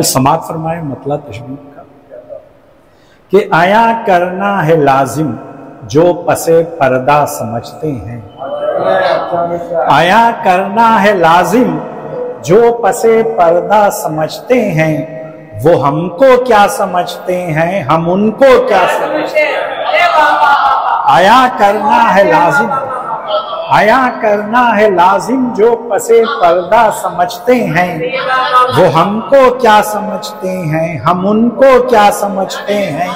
समात फरमाए मतला तशबीह का कि आया करना है लाजिम जो पसे पर्दा समझते हैं। आया करना है लाजिम जो पसे पर्दा समझते हैं, वो हमको क्या समझते हैं, हम उनको क्या समझते हैं। आया करना है लाजिम, आया करना है लाजिम जो पसे पर्दा समझते हैं, वो हमको क्या समझते हैं, हम उनको क्या समझते हैं।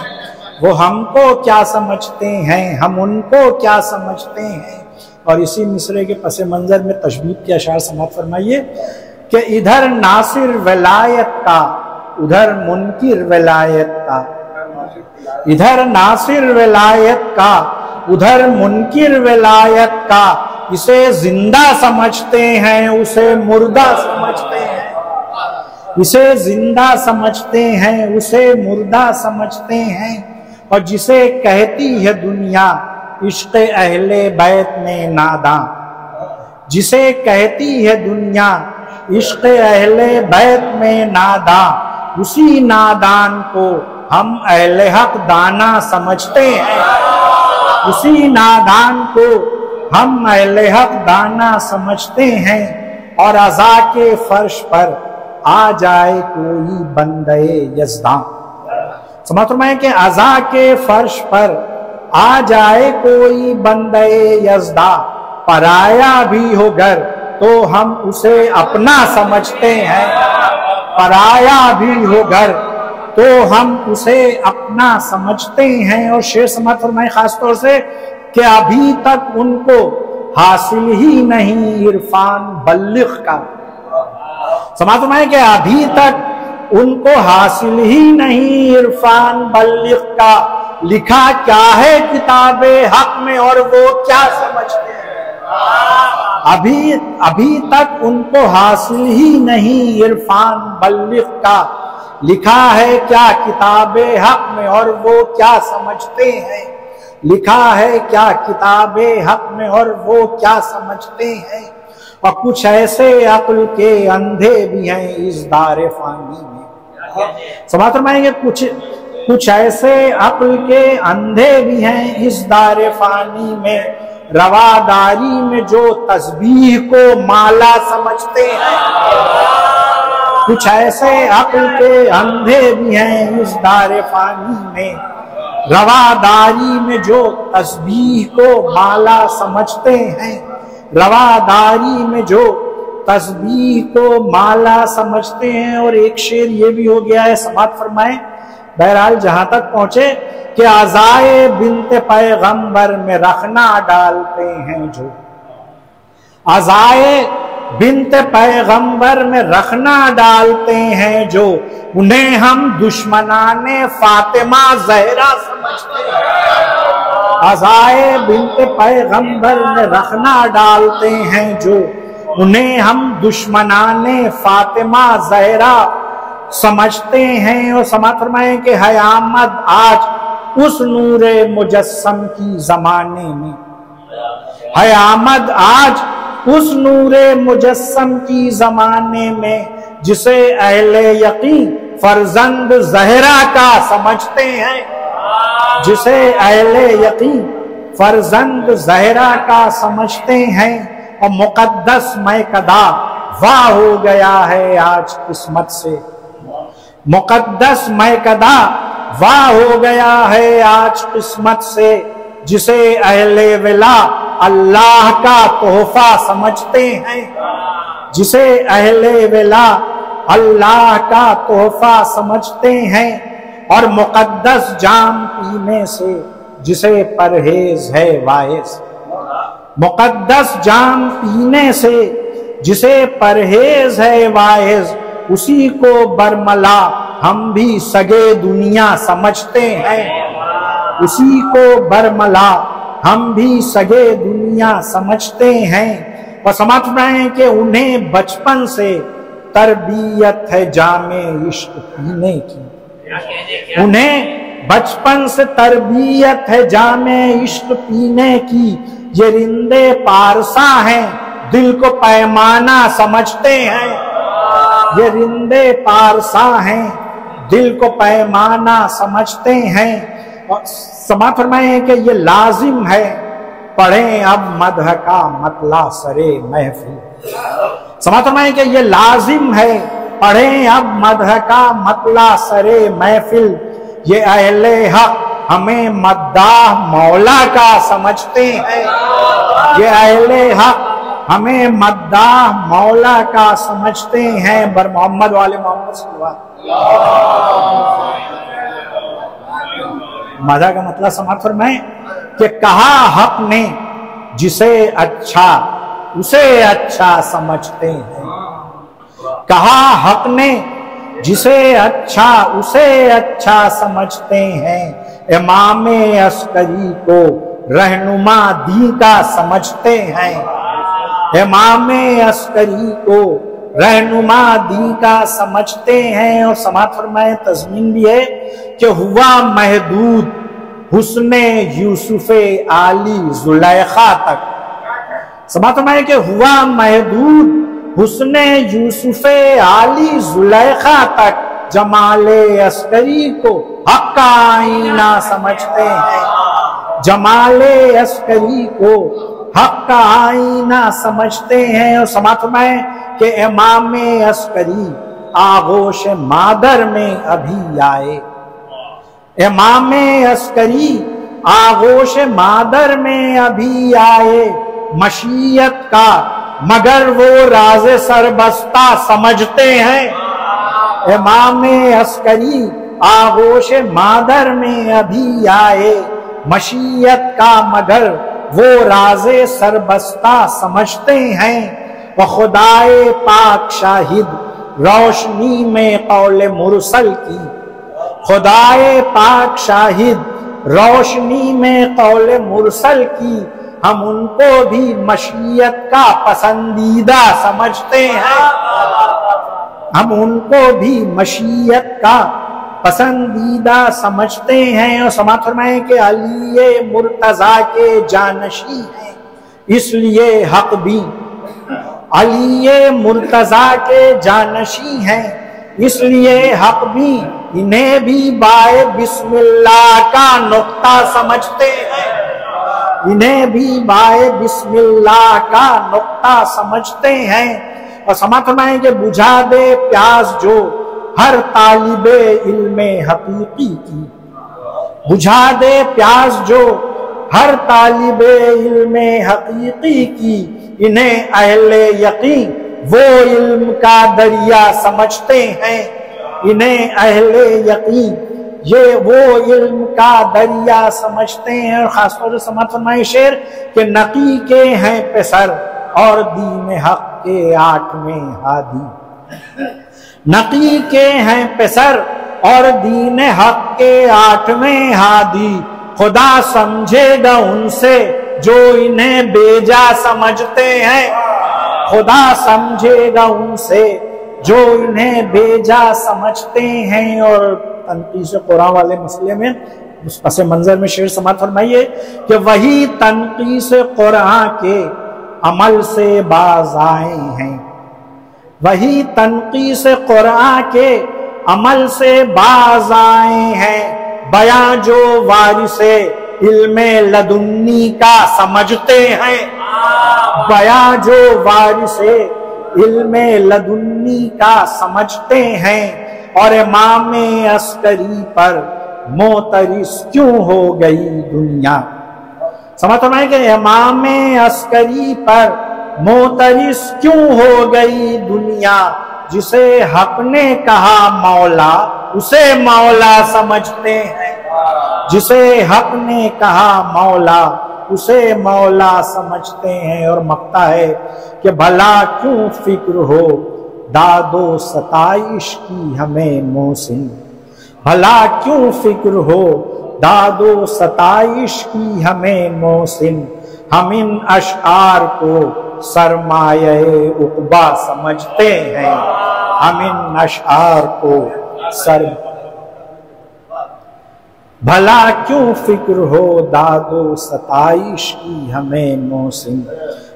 वो हमको क्या समझते हैं, हम उनको क्या समझते हैं। और इसी मिसरे के पस मंजर में तशबीह के अशार समात फरमाइए कि इधर नासिर विलायत का, उधर मुनकिर विलायत का। इधर नासिर विलायत का, उधर मुनकिर विलायत का। इसे जिंदा समझते हैं, उसे मुर्दा समझते हैं। इसे जिंदा समझते हैं, उसे मुर्दा समझते हैं। और जिसे कहती है दुनिया इश्क अहले बैत में नादां, जिसे कहती है दुनिया इश्क अहले बैत में नादां, उसी नादान को हम अहले हक दाना समझते हैं। उसी नादान को हम अहले हक दाना समझते हैं। और अज़ा के फर्श पर आ जाए कोई बंदे यज़दां। समात फरमाए कि अज़ा के फर्श पर आ जाए कोई बंदे यज़दा, पराया भी हो घर तो हम उसे अपना समझते हैं। पराया भी हो घर तो हम उसे अपना समझते हैं। और शेर समात फरमाए खास तौर से कि अभी तक उनको हासिल ही नहीं इरफान बल्लिग का। समात फरमाए कि अभी तक उनको हासिल ही नहीं इरफान बल्लिग का। लिखा क्या है किताबे हक में और वो क्या समझते हैं। अभी तक उनको हासिल ही नहीं इरफान बल्लिग का। लिखा है क्या किताबे हक में और वो क्या समझते हैं। लिखा है क्या किताबे हक में और वो क्या समझते हैं। और कुछ ऐसे अक्ल के अंधे भी हैं इस दारे फानी में। समात फरमाएंगे कुछ ऐसे अक्ल के अंधे भी हैं इस दारे फानी में, रवादारी में जो तस्बीह को माला समझते हैं। कुछ ऐसे अक्ल के अंधे भी हैं इस दारे फानी में, रवादारी में जो तस्बीह को माला समझते हैं। रवादारी में जो तस्बीह को माला समझते हैं। और एक शेर ये भी हो गया है, समात फरमाए बहरहाल जहां तक पहुंचे कि अज़ाए बिन्ते पैगंबर में रखना डालते हैं जो। अज़ाए बिन्ते पैगंबर में रखना डालते हैं जो, उन्हें हम दुश्मनाने फातिमा ज़हरा समझते हैं। अज़ाए बिन्ते पैगंबर में रखना डालते हैं जो, उन्हें हम दुश्मनाने फातिमा ज़हरा समझते हैं। और समात फरमाए कि है आमद आज उस नूरे मुजस्सम की जमाने में। है आमद आज उस नूरे मुजस्सम की जमाने में, जिसे अहले यकीन फर्जंद ज़हरा का समझते हैं। जिसे अहले यकीन फर्जंद ज़हरा का समझते हैं। और मुकद्दस मैकदा वाह हो गया है आज किस्मत से। मुकद्दस मैकदा वाह हो गया है आज किस्मत से, जिसे अहले विला अल्लाह का तोहफा समझते हैं। जिसे अहले विला अल्लाह का तोहफा समझते हैं। और मुकद्दस जाम पीने से जिसे परहेज है वाइज। मुकद्दस जाम पीने से जिसे परहेज है वाइज, उसी को बरमला हम भी सगे दुनिया समझते हैं। उसी को बरमला हम भी सगे दुनिया समझते हैं। और समझ रहे हैं कि उन्हें बचपन से तरबियत है जामे इश्क पीने की। उन्हें बचपन से तरबियत है जामे इश्क पीने की। ये रिंदे पारसा हैं दिल को पैमाना समझते हैं। یہ رندے پارسا ہیں دل کو پیمانہ سمجھتے ہیں. اور سماعت فرمائیں کہ یہ لازم ہے پڑھیں اب مدح کا مطلع سرے محفل. سماعت فرمائیں کہ یہ لازم ہے پڑھیں اب مدح کا مطلع سرے محفل. یہ اہل حق ہمیں مداح مولا کا سمجھتے ہیں. یہ اہل حق ہمیں مداح مولا کا سمجھتے ہیں. بر محمد والے محمد صلی اللہ علیہ وسلم. مدح کا مطلب سماعت فرمائیں کہ کہا حق نے جسے اچھا اسے اچھا سمجھتے ہیں. کہا حق نے جسے اچھا اسے اچھا سمجھتے ہیں. امام عسکری کو رہنما دین کا سمجھتے ہیں. امام عسکری کو رہنما دین کا سمجھتے ہیں. اور سماعت فرمائے تضمین بھی ہے کہ ہوا محدود حسن یوسف علی زلیخا تک. سماعت فرمائے کہ ہوا محدود حسن یوسف علی زلیخا تک. جمال عسکری کو حق کا آئینہ سمجھتے ہیں. جمال عسکری کو حق کا آئینہ سمجھتے ہیں. اور سماعت فرمائیں کہ امام عسکری آغوش مادر میں ابھی آئے. امام عسکری آغوش مادر میں ابھی آئے. مشیت کا مگر وہ راز سربستہ سمجھتے ہیں. امام عسکری آغوش مادر میں ابھی آئے. مشیت کا مگر وہ راز سربستہ سمجھتے ہیں. وہ خدائے پاک شاہد روشنی میں قول مرسل کی. خدائے پاک شاہد روشنی میں قول مرسل کی. ہم ان کو بھی مشیت کا پسندیدہ سمجھتے ہیں. ہم ان کو بھی مشیت کا پسندیدہ سمجھتے ہیں. اور سماعت فرمائیں کہ علی مرتضیٰ کے جانشی ہیں اس لیے حق بھی. علی مرتضیٰ کے جانشی ہیں اس لیے حق بھی. انہیں بھی بائے بسم اللہ کا نقطہ سمجھتے ہیں. انہیں بھی بائے بسم اللہ کا نقطہ سمجھتے ہیں. اور سماعت فرمائیں کہ بجھا دے پیاس جو ہر طالب علم حقیقی کی. بجھا دے پیاس جو ہر طالب علم حقیقی کی. انہیں اہل یقین وہ علم کا دریا سمجھتے ہیں. انہیں اہل یقین یہ وہ علم کا دریا سمجھتے ہیں. اور خاص طور سے سماعت فرمائے شعر کہ نقی کے ہیں پسر اور دین حق کے 8ویں ہادی. نقی کے ہیں پسر اور دین حق کے 8ویں ہادی. خدا سمجھے گا ان سے جو انہیں بیجا سمجھتے ہیں. خدا سمجھے گا ان سے جو انہیں بیجا سمجھتے ہیں. اور تنقیص قرآن والے مسئلے میں اس پس منظر میں شعر سماعت فرمائیے کہ وہی تنقیص قرآن کے عمل سے باز آئے ہیں. وہی تنقیص قرآن کے عمل سے باز آئے ہیں. بیاں جو وارث علم لدنی کا سمجھتے ہیں. بیاں جو وارث علم لدنی کا سمجھتے ہیں. اور امام عسکری پر معترض کیوں ہو گئی دنیا. سمجھ تو میں کہ امام عسکری پر معترض کیوں ہو گئی دنیا. جسے حق نے کہا مولا اسے مولا سمجھتے ہیں. جسے حق نے کہا مولا اسے مولا سمجھتے ہیں. اور مقطع ہے کہ بھلا کیوں فکر ہو داد و ستائش کی ہمیں محسن. بھلا کیوں فکر ہو داد و ستائش کی ہمیں محسن. ہم ان اشعار کو سرمایہ عقبہ سمجھتے ہیں. ہم ان اشعار کو بھلا کیوں فکر ہو داد و ستائش کی ہمیں محسن.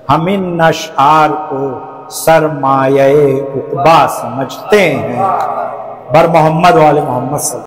ہم ان اشعار کو सरमाये उक़बा समझते हैं। बर मोहम्मद वाले मोहम्मद